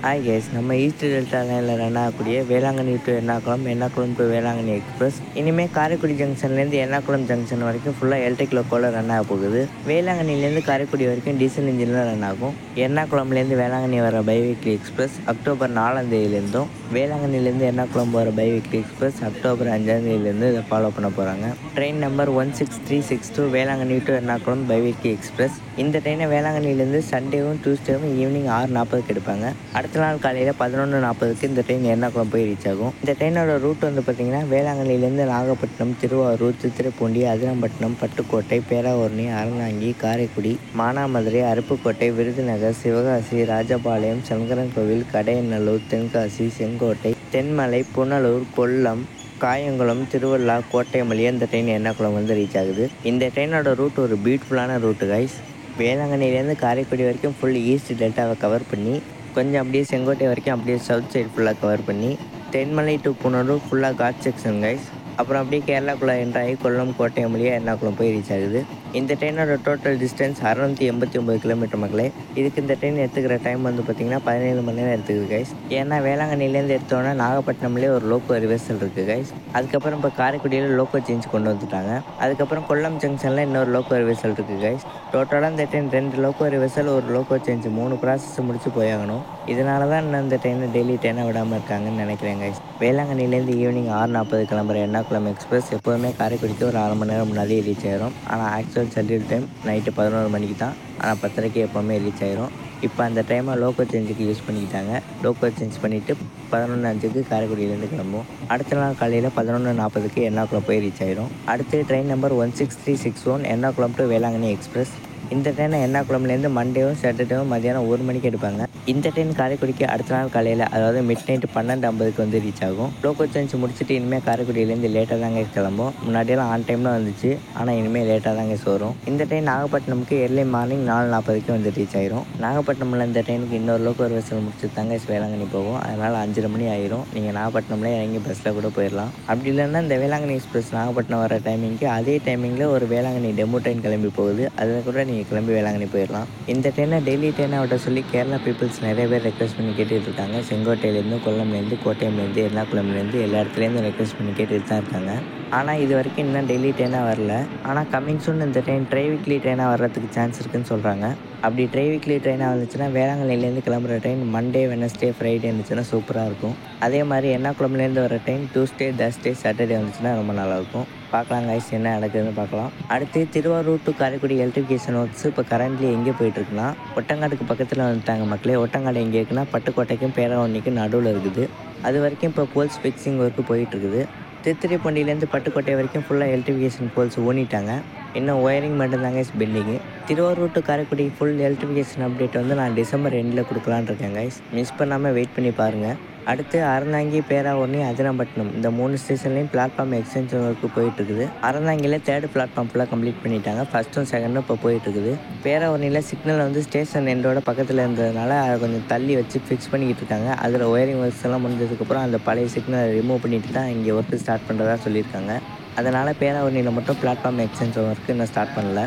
Hi guys, நம்ம east delta லைனில் run ஆகக்கூடிய Velankanni to Ernakulam, Ernakulam to Velankanni express இனிமேல் காரைக்குடி ஜங்ஷன்லேருந்து எர்ணாகுளம் ஜங்ஷன் வரைக்கும் ஃபுல்லாக எலக்ட்ரிக் லோக்கோவில் ரன் ஆக போகுது. வேளாங்கண்ணிலேருந்து காரைக்குடி வரைக்கும் டீசல் இன்ஜினில் ரன் ஆகும். எர்ணாகுளம்லேருந்து வேளாங்கண்ணி வர பைவீக்லி எக்ஸ்பிரஸ் அக்டோபர் 4ஆம் தேதியிலேருந்தும், வேளாங்கண்ணிலேருந்து எர்ணாகுளம் போகிற பைவீக்லி எக்ஸ்பிரஸ் அக்டோபர் 5ஆம் தேதியிலேருந்து இதை ஃபாலோ பண்ண போகிறாங்க. Train number 16362 Velankanni to Ernakulam biweekly express. இந்த ட்ரெயினை வேளாங்கண்ணிலேருந்து சண்டேவும் டியூஸ்டேவும் ஈவினிங் 6:40க்கு எடுப்பாங்க. அடுத்த நாள் காலையில் 11:40க்கு இந்த ட்ரெயின் எர்ணாகுளம் போய் ரீச் ஆகும். இந்த ட்ரெயினோட ரூட் வந்து பார்த்திங்கன்னா வேளாங்கண்ணிலேருந்து நாகப்பட்டினம், திருவாரூர், திருத்துறைப்பூண்டி, அதிரம்பட்டினம், பட்டுக்கோட்டை, பேராவூரணி, அறந்தாங்கி, காரைக்குடி, மானாமதுரை, அருப்புக்கோட்டை, விருதுநகர், சிவகாசி, ராஜபாளையம், சங்கரன்கோவில், கடையநல்லூர், தென்காசி, செங்கோட்டை, தென்மலை, புனலூர், கொல்லம், காயங்குளம், திருவள்ளா, கோட்டயம் வழியாக இந்த ட்ரெயின் எர்ணாகுளம் வந்து ரீச் ஆகுது. இந்த ட்ரெயினோட ரூட் ஒரு பியூட்டிஃபுல்லான ரூட்டு கைஸ். வேளாங்கண்ணிலேருந்து காரைக்குடி வரைக்கும் ஃபுல் ஈஸ்ட் டெல்டாவை கவர் பண்ணி, கொஞ்சம் அப்படியே செங்கோட்டை வரைக்கும் அப்படியே சவுத் சைடு ஃபுல்லாக கவர் பண்ணி, தென்மலை டு புனலூர் ஃபுல்லாக காட் செக்ஷன் கைஸ். அப்புறம் அப்படியே கேரளாக்குள்ளே என்ட்ராகி கொல்லம், கோட்டயம் வழியாக எர்ணாகுளம் போய் ரீச் ஆகுது. இந்த ட்ரெயினோட டோட்டல் டிஸ்டன்ஸ் 689 கிலோமீட்டர் மக்களே. இதுக்கு இந்த ட்ரெயின் எடுத்துக்கிற டைம் வந்து பார்த்திங்கன்னா 17 மணி நேரம் எடுத்துக்குது கைஸ். ஏன்னா வேளாங்கண்ணிலேருந்து எடுத்தோன்னா நாகப்பட்டினம்லேயே ஒரு லோக்கோ ரிவர்சல் இருக்குது கைஸ். அதுக்கப்புறம் இப்போ காரைக்குடியில் லோக்கோ சேஞ்ச் கொண்டு வந்துட்டாங்க. அதுக்கப்புறம் கொல்லம் ஜங்ஷனில் இன்னொரு லோக்கோ ரிவர்சல் இருக்குது கைஸ். டோட்டலாக இந்த ட்ரெயின் 2 லோக்கோ ரிவர்சல், ஒரு லோக்கோ சேஞ்ச், 3 ப்ராசஸ் முடிச்சு போயாகணும். இதனால தான் இன்னும் இந்த ட்ரெயினை டெய்லி ட்ரெயினை விடாமல் இருக்காங்கன்னு நினைக்கிறேன் கைஸ். வேளாங்கண்ணிலேருந்து ஈவினிங் 6:40 கிளம்புற எர்ணாகுளம் எக்ஸ்பிரஸ் எப்போதுமே காரைக்குடிக்கு ஒரு 1/2 மணி நேரம் முன்னாடியே ரீச் ஆயிரும். ஆனால் ஆக்சுவல் ஷெட்யூல் டைம் நைட்டு 11 மணிக்கு தான். ஆனால் 10:30க்கு எப்போவுமே ரீச் ஆயிரும். இப்போ அந்த டைமை லோக்கோ சேஞ்சுக்கு யூஸ் பண்ணிக்கிட்டாங்க. லோக்கோ சேஞ்ச் பண்ணிவிட்டு 11:05க்கு காரைக்குடியிலேருந்து கிளம்பும். அடுத்த நாள் காலையில் 11:40க்கு எர்ணாகுளம் போய் ரீச் ஆயிரும். அடுத்து train number 16361 Ernakulam to Velankanni express. இந்த ட்ரெயினை எர்ணாகுளம்லேருந்து மண்டேவும் சாட்டர்டேவும் மதியானம் 1 மணிக்கு எடுப்பாங்க. இந்த ட்ரெயின் காரைக்குடிக்கு அடுத்த நாள் காலையில், அதாவது மிட் நைட்டு 12:50க்கு வந்து ரீச் ஆகும். லோக்கோ சேஞ்ச் முடிச்சுட்டு இனிமேல் காரைக்குடியிலேருந்து லேட்டாக தாங்க கிளம்பும். முன்னாடியெல்லாம் ஆன் டைமில் வந்துச்சு, ஆனால் இனிமேல் லேட்டாக தாங்க வரும். இந்த ட்ரெயின் நாகப்பட்டினமுக்கு எர்லி மார்னிங் 4:40க்கு வந்து ரீச் ஆயிரும். நாகப்பட்டினமில் இந்த ட்ரெயினுக்கு இன்னொரு லோக்கோ ரிவர்சல் முடிச்சு தாங்க வேளாங்கண்ணி போகும். அதனால் 5:30 மணி ஆயிரும். நீங்கள் நாகப்பட்டினம்ல இறங்கி பஸ்ஸில் கூட போயிடலாம். அப்படி இல்லைன்னா இந்த வேளாங்கண்ணி எக்ஸ்பிரஸ் நாகப்பட்டினம் வர டைமிங்க்கு அதே டைமிங்கில் ஒரு வேளாங்கண்ணி டெமோ ட்ரெயின் கிளம்பி போகுது. அதில் கூட நீங்கள் கிளம்பி வேளாங்கண்ணி போயிடலாம். இந்த ட்ரெயினை டெய்லி ட்ரெயினை விட சொல்லி கேரளா பீப்புள்ஸ் நிறைய பேர் ரெக்வஸ்ட் பண்ணி கேட்டுட்டு இருக்காங்க. செங்கோட்டையிலேருந்து, கொல்லம்லேருந்து, கோட்டயம்லேருந்து, எர்ணாகுளம்லேருந்து எல்லா இடத்துலேருந்து ரெக்வஸ்ட் பண்ணி கேட்டுட்டு தான் இருக்காங்க. ஆனால் இது வரைக்கும் இன்னும் டெய்லி ட்ரெயினாக வரல. ஆனால் கம்மிங் சூன் இந்த ட்ரெயின் ட்ரை வீக்லி ட்ரெயினாக வர்றதுக்கு சான்ஸ் இருக்குதுன்னு சொல்கிறாங்க. அப்படி ட்ரை வீக்லி ட்ரெயினாக வந்துச்சுன்னா வேளாங்கண்ணிலேருந்து கிளம்புற ட்ரெயின் மண்டே, வெனஸ்டே, ஃப்ரைடே இருந்துச்சுன்னா சூப்பராக இருக்கும். அதே மாதிரி எர்ணாகுளம்லேருந்து வர ட்ரெயின் டியூஸ்டே, தர்ஸ்டே, சாட்டர்டே வந்துச்சுன்னா ரொம்ப நல்லாயிருக்கும். பார்க்கலாம் கைஸ், என்ன நடக்குதுன்னு பார்க்கலாம். அடுத்து Thiruvarur to Karaikudi electrification works இப்போ கரண்ட்லி எங்கே போயிட்டுருக்குன்னா ஒட்டங்காட்டுக்கு பக்கத்தில் வந்துட்டாங்க மக்களே. ஒட்டங்காடு எங்கே இருக்குன்னா பட்டுக்கோட்டைக்கும் பேராவூரணிக்கும் நடுவில் இருக்குது. அது வரைக்கும் இப்போ போல்ஸ் ஃபிக்ஸிங் ஒர்க்கு போயிட்டுருக்குது. திருத்துறைப்பூண்டியிலேருந்து பட்டுக்கோட்டை வரைக்கும் ஃபுல்லாக எலக்ட்ரிஃபிகேஷன் போல்ஸ் ஊனிட்டாங்க. இன்னும் ஒயரிங் மட்டும்தாங்க pending. Thiruvarur to Karaikudi full electrification update வந்து நான் டிசம்பர் எண்டில் கொடுக்கலான்னு இருக்கேன் கைஸ். மிஸ் பண்ணாமல் வெயிட் பண்ணி பாருங்கள். அடுத்து அறந்தாங்கி, பேராவூரணி, அதிரம்பட்டினம் இந்த 3 ஸ்டேஷன்லேயும் பிளாட்ஃபார்ம் எக்ஸ்டென்ஷன் ஒர்க்கு போயிட்டுருக்குது. அறந்தாங்கியில் 3rd பிளாட்ஃபார்ம் ஃபுல்லாக கம்ப்ளீட் பண்ணிட்டாங்க. ஃபஸ்ட்டும் செகண்டும் இப்போ போயிட்டுருக்குது. பேராவூரணியில் சிக்னல் வந்து ஸ்டேஷன் எண்டோட பக்கத்தில் இருந்ததுனால அதை கொஞ்சம் தள்ளி வச்சு ஃபிக்ஸ் பண்ணிக்கிட்டு இருக்காங்க. அதில் ஒயரிங் ஒர்க்ஸ் எல்லாம் முடிஞ்சதுக்கப்புறம் அந்த பழைய சிக்னலை ரிமூவ் பண்ணிட்டு தான் இங்கே ஒர்க்கு ஸ்டார்ட் பண்ணுறதா சொல்லியிருக்காங்க. அதனால் பேராவூரணியில் மட்டும் பிளாட்ஃபார்ம் எக்ஸ்டென்ஷன் ஒர்க்கு இன்னும் ஸ்டார்ட் பண்ணல.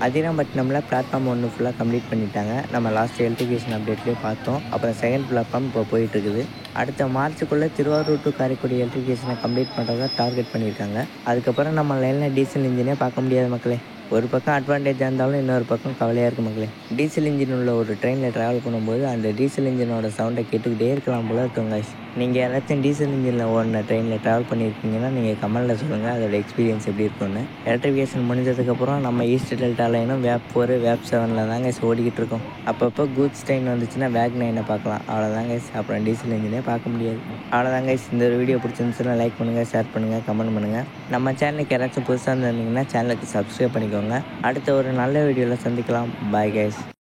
அதிரம்பட்டினமில் பிளாட்ஃபார்ம் 1 ஃபுல்லாக கம்ப்ளீட் பண்ணிட்டாங்க. நம்ம லாஸ்ட் எலக்ட்ரிஃபிகேஷன் அப்டேட்லேயே பார்த்தோம். அப்புறம் 2nd பிளாட்ஃபார்ம் இப்போ போயிட்டுருக்குது. அடுத்த மார்ச்சுக்குள்ளே திருவாரூர் டு காரைக்குடி எலக்ட்ரிஃபிகேஷனை கம்ப்ளீட் பண்ணுறதா டார்கெட் பண்ணியிருக்காங்க. அதுக்கப்புறம் நம்ம லைனில் டீசல் இன்ஜினே பார்க்க முடியாது மக்களே. ஒரு பக்கம் அட்வான்டேஜாக இருந்தாலும் இன்னொரு பக்கம் கவலையாக இருக்குது மக்களே. டீசல் இன்ஜின் உள்ள ஒரு ட்ரெயினில் ட்ராவல் பண்ணும்போது அந்த டீசல் இன்ஜினோட சவுண்டை கேட்டுக்கிட்டே இருக்கலாம் போல இருக்கும் கைஸ். நீங்கள் யாராச்சும் டீசல் இன்ஜினில் ஓடின ட்ரெயினில் ட்ராவல் பண்ணியிருக்கீங்கன்னா நீங்கள் கமெண்டில் சொல்லுங்கள் அதோட எக்ஸ்பீரியன்ஸ் எப்படி இருக்குன்னு. எலக்ட்ரிஃபிகேஷன் முடிஞ்சதுக்கப்புறம் நம்ம ஈஸ்ட் டெல்டா லைனும் வேப் 4, வேப் 7ல் தாங்க ஓடிக்கிட்டு இருக்கோம். அப்பப்போ கூட்ஸ் ட்ரெயின் வந்துச்சுன்னா வேக் 9 பார்க்கலாம். அவ்வளோதாங்க கைஸ். அப்புறம் டீசல் இன்ஜினே பார்க்க முடியாது. அவ்வளோதாங்க கைஸ். இந்த ஒரு வீடியோ பிடிச்சிருந்துச்சுன்னா லைக் பண்ணுங்கள், ஷேர் பண்ணுங்கள், கமெண்ட் பண்ணுங்கள். நம்ம சேனலுக்கு யாராச்சும் புதுசாக இருந்தீங்கன்னா சேனலுக்கு சப்ஸ்கிரைப் பண்ணிக்கோங்க. அடுத்த ஒரு நல்ல வீடியோவில் சந்திக்கலாம். Bye guys.